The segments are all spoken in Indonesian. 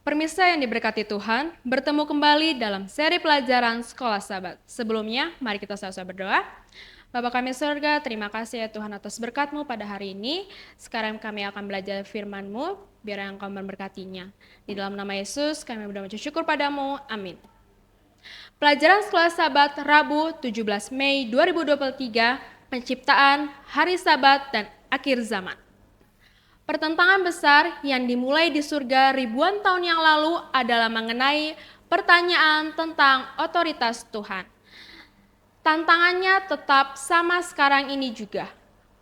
Permisa yang diberkati Tuhan, bertemu kembali dalam seri pelajaran Sekolah Sabat. Sebelumnya, mari kita sama-sama berdoa. Bapa kami surga, terima kasih ya Tuhan atas berkat-Mu pada hari ini. Sekarang kami akan belajar firman-Mu, biar Engkau memberkatinya. Di dalam nama Yesus, kami berdoa mengucap syukur padamu. Amin. Pelajaran Sekolah Sabat Rabu 17 Mei 2023, Penciptaan, Hari Sabat, dan Akhir Zaman. Pertentangan besar yang dimulai di surga ribuan tahun yang lalu adalah mengenai pertanyaan tentang otoritas Tuhan. Tantangannya tetap sama sekarang ini juga.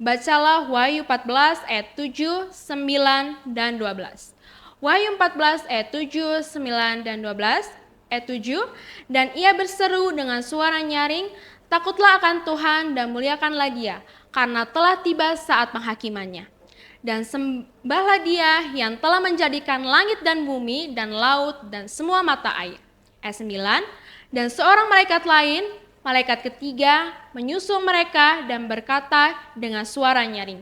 Bacalah Wahyu 14 ayat 7, 9, dan 12. Wahyu 14 ayat 7, 9, dan 12. Ayat 7, dan ia berseru dengan suara nyaring, takutlah akan Tuhan dan muliakanlah Dia, karena telah tiba saat penghakimannya. Dan sembahlah Dia yang telah menjadikan langit dan bumi dan laut dan semua mata air. Ayat 9, dan seorang malaikat lain, malaikat ketiga, menyusul mereka dan berkata dengan suara nyaring,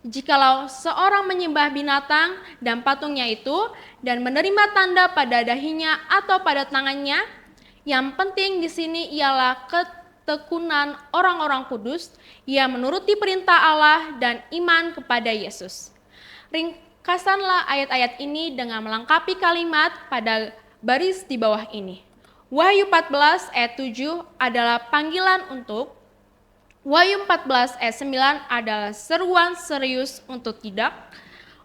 jikalau seorang menyembah binatang dan patungnya itu dan menerima tanda pada dahinya atau pada tangannya, yang penting di sini ialah ketekunan orang-orang kudus yang menuruti perintah Allah dan iman kepada Yesus. Ringkasanlah ayat-ayat ini dengan melengkapi kalimat pada baris di bawah ini. Wahyu 14 ayat 7 adalah panggilan untuk, Wahyu 14 ayat 9 adalah seruan serius untuk tidak,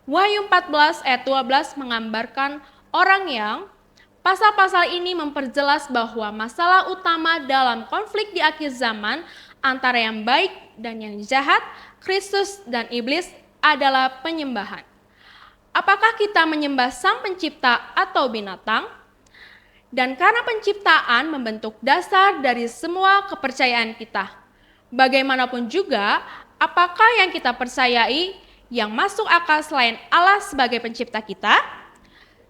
Wahyu 14 ayat 12 menggambarkan orang yang, pasal-pasal ini memperjelas bahwa masalah utama dalam konflik di akhir zaman antara yang baik dan yang jahat, Kristus dan iblis, adalah penyembahan. Apakah kita menyembah Sang Pencipta atau binatang? Dan karena penciptaan membentuk dasar dari semua kepercayaan kita. Bagaimanapun juga, apakah yang kita percayai yang masuk akal selain Allah sebagai pencipta kita?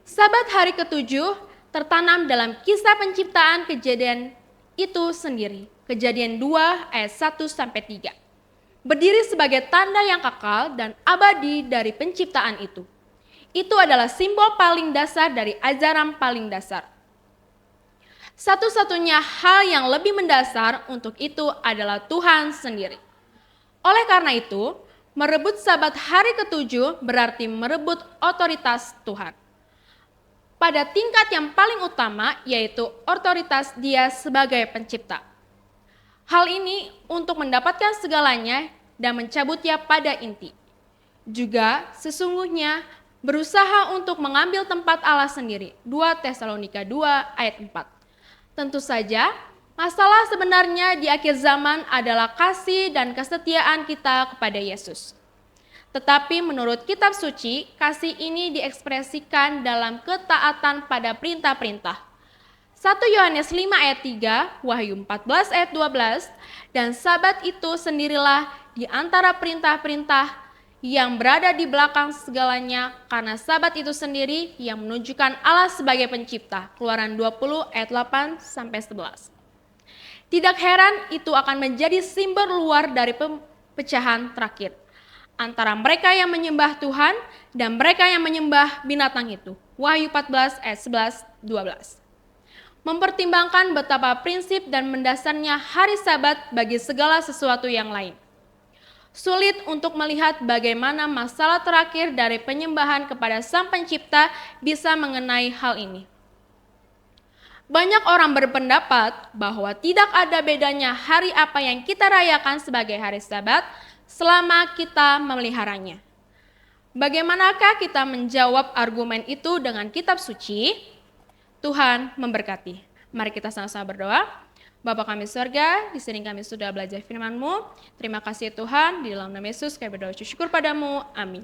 Sabat hari ketujuh tertanam dalam kisah penciptaan kejadian itu sendiri. Kejadian 2 ayat 1-3. Berdiri sebagai tanda yang kekal dan abadi dari penciptaan itu. Itu adalah simbol paling dasar dari ajaran paling dasar. Satu-satunya hal yang lebih mendasar untuk itu adalah Tuhan sendiri. Oleh karena itu, merebut sabat hari ketujuh berarti merebut otoritas Tuhan. Pada tingkat yang paling utama, yaitu otoritas Dia sebagai pencipta. Hal ini untuk mendapatkan segalanya dan mencabutnya pada inti. Juga sesungguhnya berusaha untuk mengambil tempat Allah sendiri. 2 Tesalonika 2 ayat 4. Tentu saja, masalah sebenarnya di akhir zaman adalah kasih dan kesetiaan kita kepada Yesus. Tetapi menurut kitab suci, kasih ini diekspresikan dalam ketaatan pada perintah-perintah. 1 Yohanes 5 ayat 3, Wahyu 14 ayat 12, dan sabat itu sendirilah di antara perintah-perintah yang berada di belakang segalanya, karena sabat itu sendiri yang menunjukkan Allah sebagai pencipta. Keluaran 20 ayat 8-11. Tidak heran itu akan menjadi simbol luar dari pecahan terakhir antara mereka yang menyembah Tuhan dan mereka yang menyembah binatang itu. Wahyu 14 ayat 11-12. Mempertimbangkan betapa prinsip dan mendasarnya hari Sabat bagi segala sesuatu yang lain. Sulit untuk melihat bagaimana masalah terakhir dari penyembahan kepada Sang Pencipta bisa mengenai hal ini. Banyak orang berpendapat bahwa tidak ada bedanya hari apa yang kita rayakan sebagai hari Sabat selama kita memeliharanya. Bagaimanakah kita menjawab argumen itu dengan kitab suci? Tuhan memberkati. Mari kita sama-sama berdoa. Bapa kami surga, di sini kami sudah belajar firman-Mu. Terima kasih Tuhan, di dalam nama Yesus kami berdoa syukur padamu. Amin.